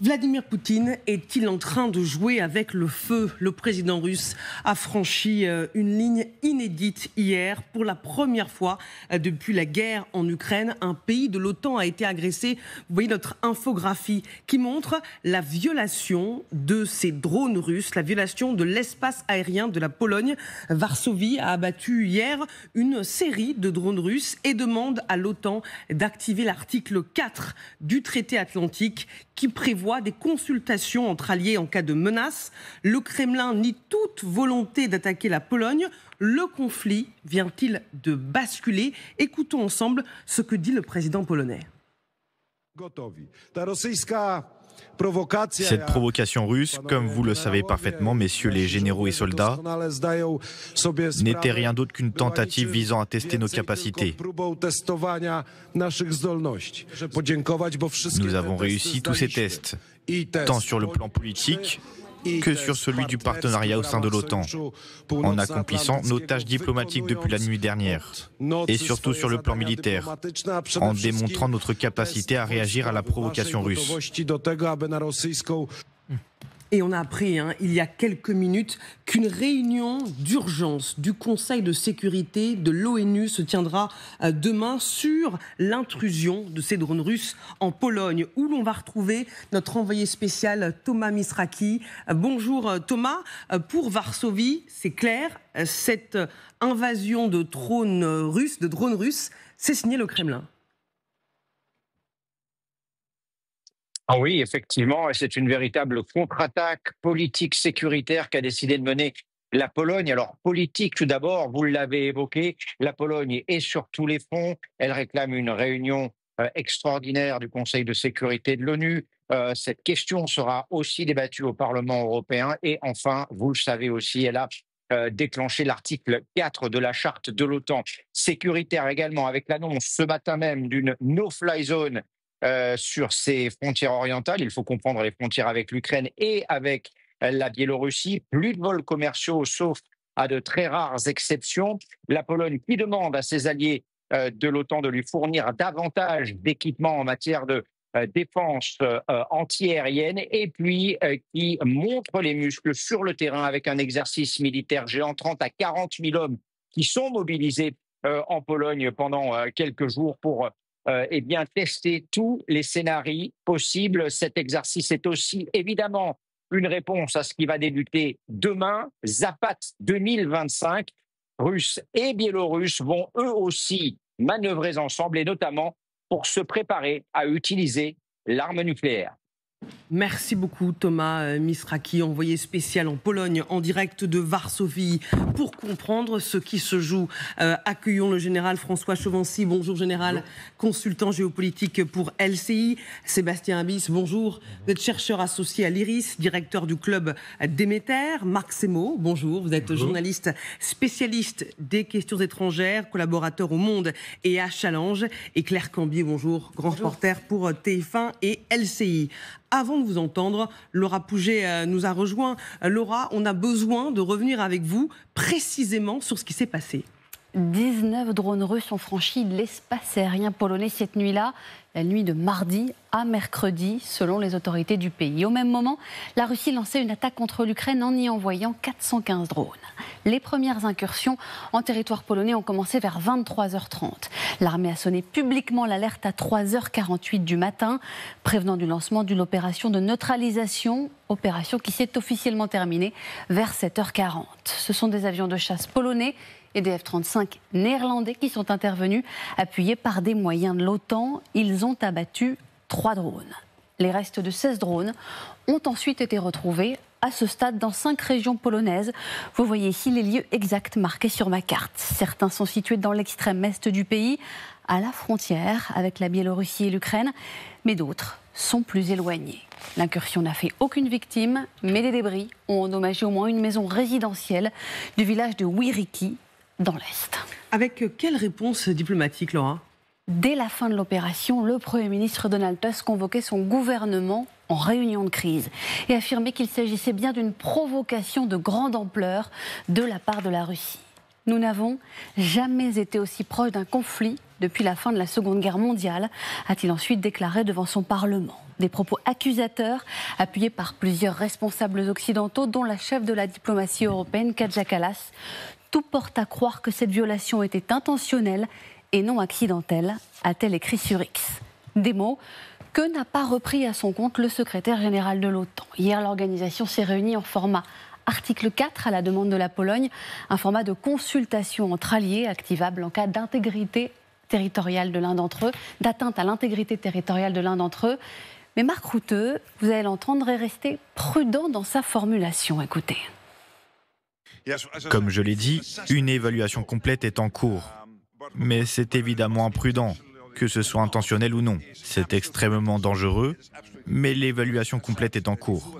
Vladimir Poutine est-il en train de jouer avec le feu? Le président russe a franchi une ligne inédite hier. Pour la première fois depuis la guerre en Ukraine, un pays de l'OTAN a été agressé. Vous voyez notre infographie qui montre la violation de ces drones russes, la violation de l'espace aérien de la Pologne. Varsovie a abattu hier une série de drones russes et demande à l'OTAN d'activer l'article 4 du traité atlantique qui prévoit des consultations entre alliés en cas de menace. Le Kremlin nie toute volonté d'attaquer la Pologne. Le conflit vient-il de basculer? Écoutons ensemble ce que dit le président polonais. Cette provocation russe, comme vous le savez parfaitement, messieurs les généraux et soldats, n'était rien d'autre qu'une tentative visant à tester nos capacités. Nous avons réussi tous ces tests, tant sur le plan politique que sur celui du partenariat au sein de l'OTAN, en accomplissant nos tâches diplomatiques depuis la nuit dernière, et surtout sur le plan militaire, en démontrant notre capacité à réagir à la provocation russe. Et on a appris, il y a quelques minutes, qu'une réunion d'urgence du Conseil de sécurité de l'ONU se tiendra demain sur l'intrusion de ces drones russes en Pologne, où l'on va retrouver notre envoyé spécial Thomas Misraki. Bonjour Thomas. Pour Varsovie, c'est clair, cette invasion de drones russes, c'est signé le Kremlin. Ah oui, effectivement, c'est une véritable contre-attaque politique sécuritaire qu'a décidé de mener la Pologne. Alors, politique, tout d'abord, vous l'avez évoqué, la Pologne est sur tous les fronts. Elle réclame une réunion extraordinaire du Conseil de sécurité de l'ONU. Cette question sera aussi débattue au Parlement européen. Et enfin, vous le savez aussi, elle a déclenché l'article 4 de la charte de l'OTAN. Sécuritaire également, avec l'annonce ce matin même d'une no-fly zone sur ses frontières orientales. Il faut comprendre les frontières avec l'Ukraine et avec la Biélorussie. Plus de vols commerciaux, sauf à de très rares exceptions. La Pologne qui demande à ses alliés de l'OTAN de lui fournir davantage d'équipements en matière de défense antiaérienne et puis qui montre les muscles sur le terrain avec un exercice militaire géant. 30 à 40 000 hommes qui sont mobilisés en Pologne pendant quelques jours pour tester tous les scénarios possibles. Cet exercice est aussi évidemment une réponse à ce qui va débuter demain, Zapad 2025. Russes et Biélorusses vont eux aussi manœuvrer ensemble et notamment pour se préparer à utiliser l'arme nucléaire. Merci beaucoup Thomas Misraki, envoyé spécial en Pologne, en direct de Varsovie, pour comprendre ce qui se joue. Accueillons le général François Chauvency. Bonjour général, bonjour. Consultant géopolitique pour LCI. Sébastien Abyss, bonjour. Vous êtes chercheur associé à l'IRIS, directeur du club Déméter. Marc Semo, bonjour. Vous êtes journaliste spécialiste des questions étrangères, collaborateur au Monde et à Challenge. Et Claire Cambier, bonjour, grand reporter pour TF1 et LCI. Avant de vous entendre, Laura Pouget nous a rejoint. Laura, on a besoin de revenir avec vous précisément sur ce qui s'est passé. 19 drones russes ont franchi l'espace aérien polonais cette nuit-là, la nuit de mardi à mercredi, selon les autorités du pays. Au même moment, la Russie lançait une attaque contre l'Ukraine en y envoyant 415 drones. Les premières incursions en territoire polonais ont commencé vers 23h30. L'armée a sonné publiquement l'alerte à 3h48 du matin, prévenant du lancement d'une opération de neutralisation, opération qui s'est officiellement terminée vers 7h40. Ce sont des avions de chasse polonais et des F-35 néerlandais qui sont intervenus, appuyés par des moyens de l'OTAN. Ils ont abattu 3 drones. Les restes de 16 drones ont ensuite été retrouvés à ce stade dans 5 régions polonaises. Vous voyez ici les lieux exacts marqués sur ma carte. Certains sont situés dans l'extrême est du pays, à la frontière avec la Biélorussie et l'Ukraine, mais d'autres sont plus éloignés. L'incursion n'a fait aucune victime, mais des débris ont endommagé au moins une maison résidentielle du village de Wiriki, dans l'Est. Avec quelle réponse diplomatique, Laura ? Dès la fin de l'opération, le Premier ministre Donald Tusk convoquait son gouvernement en réunion de crise et affirmait qu'il s'agissait bien d'une provocation de grande ampleur de la part de la Russie. Nous n'avons jamais été aussi proches d'un conflit depuis la fin de la Seconde Guerre mondiale, a-t-il ensuite déclaré devant son Parlement. Des propos accusateurs appuyés par plusieurs responsables occidentaux, dont la chef de la diplomatie européenne, Kaja Kallas. Tout porte à croire que cette violation était intentionnelle et non accidentelle, a-t-elle écrit sur X. Des mots que n'a pas repris à son compte le secrétaire général de l'OTAN. Hier, l'organisation s'est réunie en format article 4 à la demande de la Pologne, un format de consultation entre alliés activable en cas d'intégrité territoriale de l'un d'entre eux, d'atteinte à l'intégrité territoriale de l'un d'entre eux. Mais Marc Rutte, vous allez l'entendre, est resté prudent dans sa formulation. Écoutez. Comme je l'ai dit, une évaluation complète est en cours. Mais c'est évidemment imprudent, que ce soit intentionnel ou non. C'est extrêmement dangereux, mais l'évaluation complète est en cours.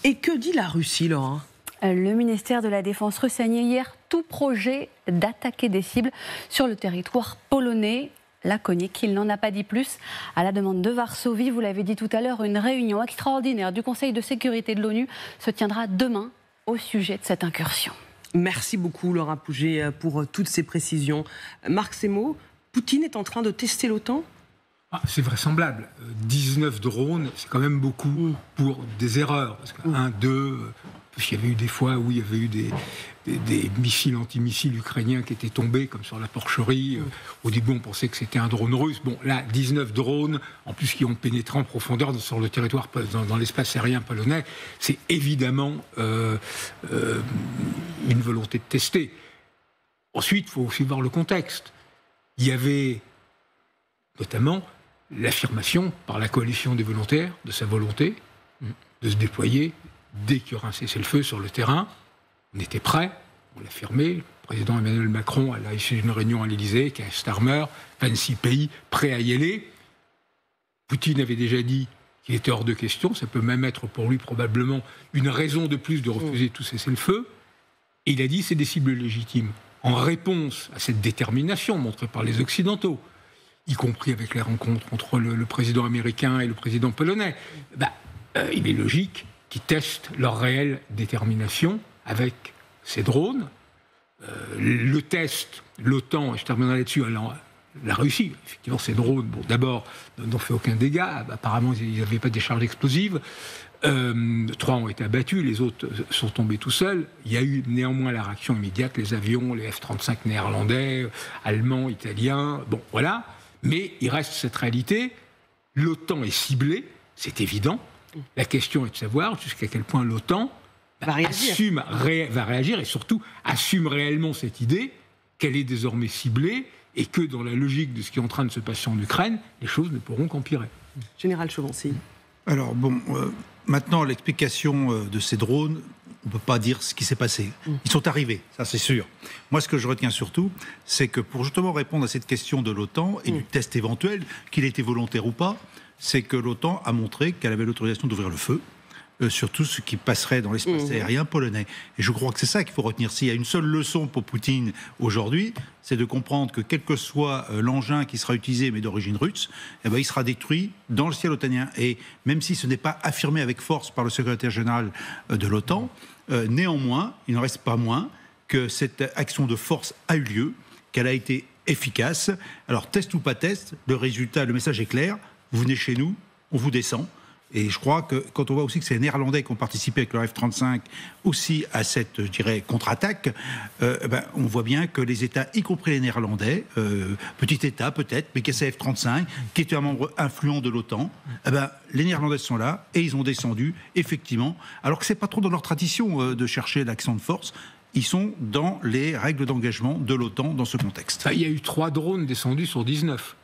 Et que dit la Russie, Laura ? Le ministère de la Défense russe a nié hier tout projet d'attaquer des cibles sur le territoire polonais. Laconique, il n'en a pas dit plus. À la demande de Varsovie, vous l'avez dit tout à l'heure, une réunion extraordinaire du Conseil de sécurité de l'ONU se tiendra demain au sujet de cette incursion. Merci beaucoup, Laura Pouget, pour toutes ces précisions. Marc Semo, Poutine est en train de tester l'OTAN ? C'est vraisemblable. 19 drones, c'est quand même beaucoup pour des erreurs. Parce que 1, 2, il y avait eu des fois où il y avait eu des missiles antimissiles ukrainiens qui étaient tombés, comme sur la porcherie. Au début, on pensait que c'était un drone russe. Bon, là, 19 drones, en plus qui ont pénétré en profondeur sur le territoire, dans l'espace aérien polonais. C'est évidemment une volonté de tester. Ensuite, il faut aussi voir le contexte. Il y avait notamment l'affirmation par la coalition des volontaires de sa volonté de se déployer dès qu'il y aura un cessez-le-feu sur le terrain. On était prêts, on l'affirmait. Le président Emmanuel Macron, à l'issue d'une réunion à l'Élysée, qui a Starmer, 26 pays prêts à y aller. Poutine avait déjà dit qu'il était hors de question. Ça peut même être pour lui probablement une raison de plus de refuser tout cessez-le-feu. Et il a dit que c'est des cibles légitimes. En réponse à cette détermination montrée par les Occidentaux, y compris avec les rencontres entre le président américain et le président polonais, il est logique qu'ils testent leur réelle détermination avec ces drones. Le test, l'OTAN, et je terminerai là-dessus, la Russie, effectivement, ces drones, bon, d'abord, n'ont fait aucun dégât. Apparemment, ils n'avaient pas de décharge explosive. 3 ont été abattus, les autres sont tombés tout seuls. Il y a eu néanmoins la réaction immédiate, les avions, les F-35 néerlandais, allemands, italiens, bon, voilà. Mais il reste cette réalité. L'OTAN est ciblée, c'est évident. La question est de savoir jusqu'à quel point l'OTAN va réagir et surtout assume réellement cette idée qu'elle est désormais ciblée et que dans la logique de ce qui est en train de se passer en Ukraine, les choses ne pourront qu'empirer. Général Chauvency. Alors bon, maintenant l'explication de ces drones, on ne peut pas dire ce qui s'est passé. Ils sont arrivés, ça c'est sûr. Moi ce que je retiens surtout, c'est que pour justement répondre à cette question de l'OTAN et du test éventuel, qu'il était volontaire ou pas, c'est que l'OTAN a montré qu'elle avait l'autorisation d'ouvrir le feu sur tout ce qui passerait dans l'espace aérien polonais. Et je crois que c'est ça qu'il faut retenir. S'il y a une seule leçon pour Poutine aujourd'hui, c'est de comprendre que quel que soit l'engin qui sera utilisé, mais d'origine russe, il sera détruit dans le ciel otanien. Et même si ce n'est pas affirmé avec force par le secrétaire général de l'OTAN, néanmoins, il n'en reste pas moins que cette action de force a eu lieu, qu'elle a été efficace. Alors, test ou pas test, le résultat, le message est clair. Vous venez chez nous, on vous descend. Et je crois que quand on voit aussi que c'est les Néerlandais qui ont participé avec leur F-35 aussi à cette, je dirais, contre-attaque, on voit bien que les États, y compris les Néerlandais, petit État peut-être, mais qui est F-35, qui est un membre influent de l'OTAN, les Néerlandais sont là et ils ont descendu, effectivement, alors que c'est pas trop dans leur tradition de chercher l'action de force. Ils sont dans les règles d'engagement de l'OTAN dans ce contexte. Il y a eu 3 drones descendus sur 19.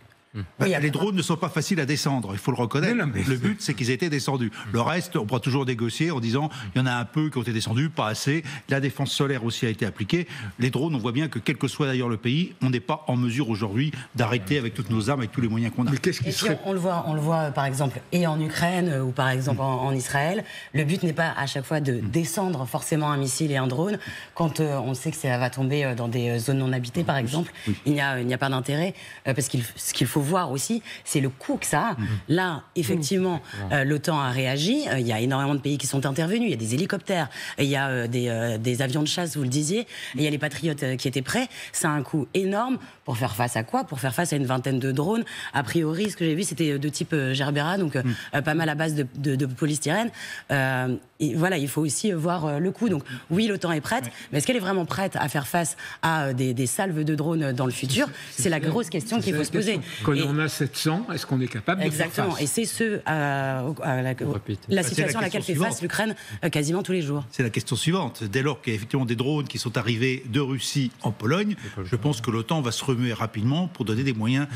Les drones ne sont pas faciles à descendre, il faut le reconnaître. Le but, c'est qu'ils aient été descendus. Le reste, on pourra toujours négocier en disant il y en a un peu qui ont été descendus, pas assez. La défense solaire aussi a été appliquée. Les drones, on voit bien que quel que soit d'ailleurs le pays, on n'est pas en mesure aujourd'hui d'arrêter avec toutes nos armes, avec tous les moyens qu'on a. Mais on le voit par exemple et en Ukraine ou par exemple en Israël. Le but n'est pas à chaque fois de descendre forcément un missile et un drone. Quand on sait que ça va tomber dans des zones non habitées par exemple, il n'y a pas d'intérêt parce ce qu'il faut voir aussi, c'est le coût que ça a. Là, effectivement, l'OTAN a réagi. Il y a énormément de pays qui sont intervenus. Il y a des hélicoptères, il y a des avions de chasse, vous le disiez, et il y a les patriotes qui étaient prêts. Ça a un coût énorme. Pour faire face à quoi? Pour faire face à une vingtaine de drones. A priori, ce que j'ai vu, c'était de type Gerbera, donc pas mal à base de polystyrène. Et voilà, il faut aussi voir le coût. Donc oui, l'OTAN est prête, mais est-ce qu'elle est vraiment prête à faire face à des salves de drones dans le futur? C'est la grosse question qu'il faut se poser. Quand on a 700, est-ce qu'on est capable de faire face? Exactement, et c'est la situation à laquelle fait face l'Ukraine quasiment tous les jours. C'est la question suivante. Dès lors qu'il y a effectivement des drones qui sont arrivés de Russie en Pologne, je pense que l'OTAN va se remuer rapidement pour donner des moyens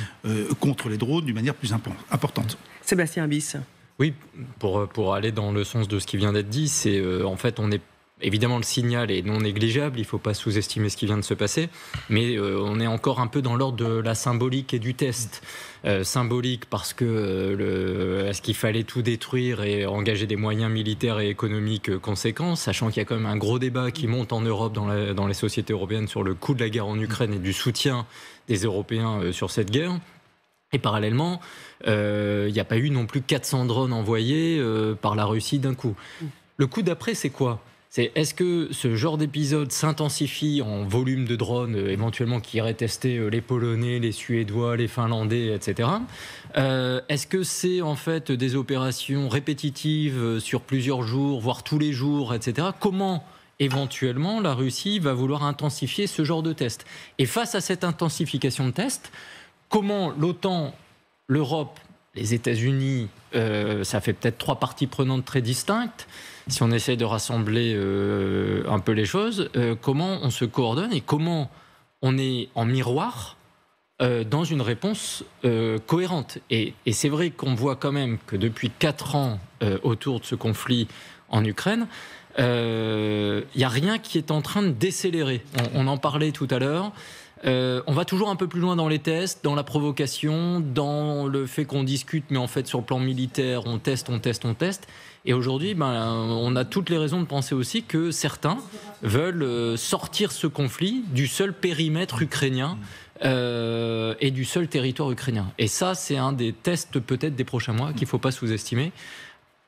contre les drones d'une manière plus importante. Sébastien Bis. Oui, pour aller dans le sens de ce qui vient d'être dit, c'est en fait on est évidemment le signal est non négligeable, il ne faut pas sous-estimer ce qui vient de se passer, mais on est encore un peu dans l'ordre de la symbolique et du test. Symbolique parce que est-ce qu'il fallait tout détruire et engager des moyens militaires et économiques conséquents, sachant qu'il y a quand même un gros débat qui monte en Europe dans les sociétés européennes sur le coût de la guerre en Ukraine et du soutien des Européens sur cette guerre. Et parallèlement, il n'y a pas eu non plus 400 drones envoyés par la Russie d'un coup. Le coup d'après, c'est quoi ? Est-ce que ce genre d'épisode s'intensifie en volume de drones, éventuellement qui iraient tester les Polonais, les Suédois, les Finlandais, etc. Est-ce que c'est en fait des opérations répétitives sur plusieurs jours, voire tous les jours, etc. Comment éventuellement la Russie va vouloir intensifier ce genre de test? Et face à cette intensification de tests, comment l'OTAN, l'Europe, les États-Unis, ça fait peut-être 3 parties prenantes très distinctes. Si on essaie de rassembler un peu les choses, comment on se coordonne et comment on est en miroir dans une réponse cohérente. Et c'est vrai qu'on voit quand même que depuis 4 ans autour de ce conflit en Ukraine, il n'y a rien qui est en train de décélérer. On en parlait tout à l'heure. On va toujours un peu plus loin dans les tests, dans la provocation, dans le fait qu'on discute, mais en fait sur le plan militaire, on teste. Et aujourd'hui, on a toutes les raisons de penser aussi que certains veulent sortir ce conflit du seul périmètre ukrainien et du seul territoire ukrainien. Et ça, c'est un des tests peut-être des prochains mois qu'il ne faut pas sous-estimer.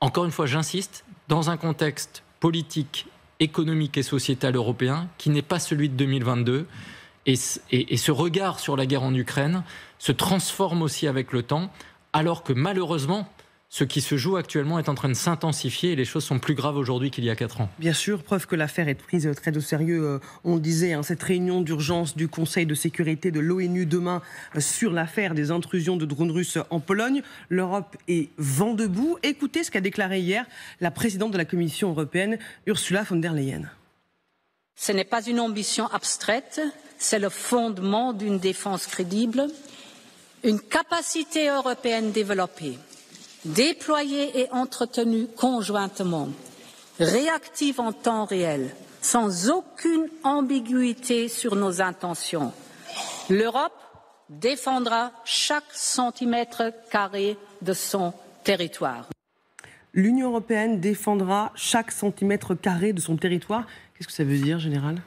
Encore une fois, j'insiste, dans un contexte politique, économique et sociétal européen qui n'est pas celui de 2022. Et ce regard sur la guerre en Ukraine se transforme aussi avec le temps, alors que malheureusement, ce qui se joue actuellement est en train de s'intensifier et les choses sont plus graves aujourd'hui qu'il y a 4 ans. Bien sûr, preuve que l'affaire est prise très au sérieux. On le disait, cette réunion d'urgence du Conseil de sécurité de l'ONU demain sur l'affaire des intrusions de drones russes en Pologne. L'Europe est vent debout. Écoutez ce qu'a déclaré hier la présidente de la Commission européenne, Ursula von der Leyen. Ce n'est pas une ambition abstraite, c'est le fondement d'une défense crédible, une capacité européenne développée, déployée et entretenue conjointement, réactive en temps réel, sans aucune ambiguïté sur nos intentions. L'Europe défendra chaque centimètre carré de son territoire. L'Union européenne défendra chaque centimètre carré de son territoire. Qu'est-ce que ça veut dire, Général ?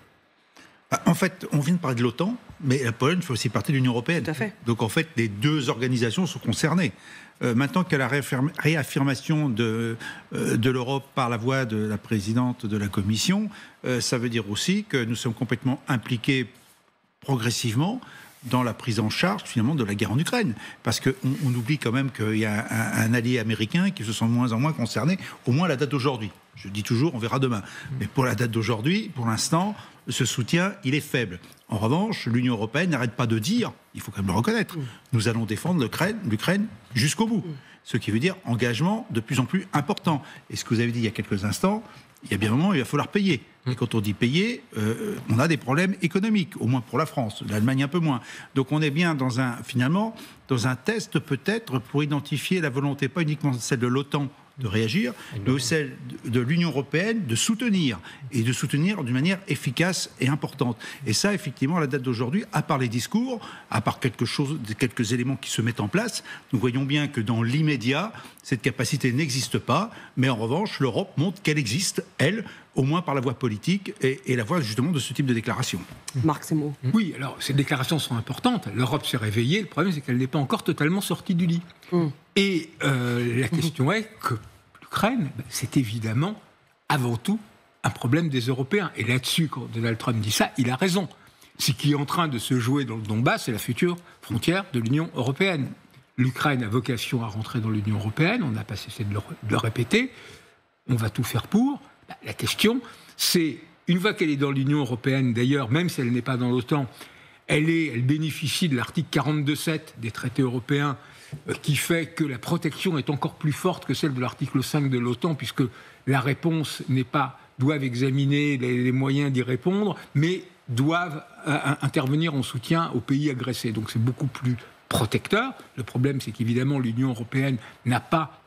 En fait, on vient de parler de l'OTAN, mais la Pologne fait aussi partie de l'Union européenne. Tout à fait. Donc en fait, les 2 organisations sont concernées. Maintenant qu'il y a la réaffirmation de l'Europe par la voix de la présidente de la Commission, ça veut dire aussi que nous sommes complètement impliqués progressivement dans la prise en charge finalement de la guerre en Ukraine. Parce qu'on oublie quand même qu'il y a un allié américain qui se sent de moins en moins concerné, au moins à la date d'aujourd'hui. Je dis toujours, on verra demain. Mais pour la date d'aujourd'hui, pour l'instant, ce soutien, il est faible. En revanche, l'Union européenne n'arrête pas de dire, il faut quand même le reconnaître, nous allons défendre l'Ukraine jusqu'au bout. Ce qui veut dire engagement de plus en plus important. Et ce que vous avez dit il y a quelques instants, il y a bien un moment, il va falloir payer. Et quand on dit payer, on a des problèmes économiques, au moins pour la France, l'Allemagne un peu moins. Donc on est bien finalement dans un test peut-être pour identifier la volonté, pas uniquement celle de l'OTAN de réagir, mais aussi celle de l'Union européenne de soutenir, et de soutenir d'une manière efficace et importante. Et ça, effectivement, à la date d'aujourd'hui, à part les discours, à part quelques éléments qui se mettent en place, nous voyons bien que dans l'immédiat, cette capacité n'existe pas, mais en revanche, l'Europe montre qu'elle existe, elle, au moins par la voie politique et la voie justement de ce type de déclaration. Marc Semo. Oui, alors ces déclarations sont importantes. L'Europe s'est réveillée. Le problème, c'est qu'elle n'est pas encore totalement sortie du lit. Et la question est que l'Ukraine, c'est évidemment avant tout un problème des Européens. Et là-dessus, quand Donald Trump dit ça, il a raison. Ce qui est en train de se jouer dans le Donbass, c'est la future frontière de l'Union européenne. L'Ukraine a vocation à rentrer dans l'Union européenne. On n'a pas cessé de le répéter. On va tout faire pour. La question, c'est, une fois qu'elle est dans l'Union européenne, d'ailleurs, même si elle n'est pas dans l'OTAN, elle bénéficie de l'article 42.7 des traités européens, qui fait que la protection est encore plus forte que celle de l'article 5 de l'OTAN, puisque la réponse n'est pas « doivent examiner les moyens d'y répondre », mais doivent intervenir en soutien aux pays agressés. Donc c'est beaucoup plus protecteur. Le problème, c'est qu'évidemment, l'Union européenne n'a pas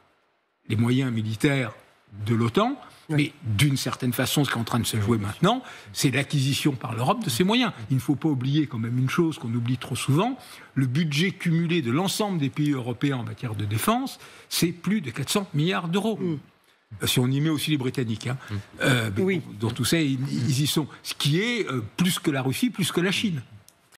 les moyens militaires de l'OTAN. Mais d'une certaine façon, ce qui est en train de se jouer maintenant, c'est l'acquisition par l'Europe de ces moyens. Il ne faut pas oublier quand même une chose qu'on oublie trop souvent, le budget cumulé de l'ensemble des pays européens en matière de défense, c'est plus de 400 milliards d'euros. Si on y met aussi les Britanniques. Dans tout ça, ils y sont. Ce qui est plus que la Russie, plus que la Chine.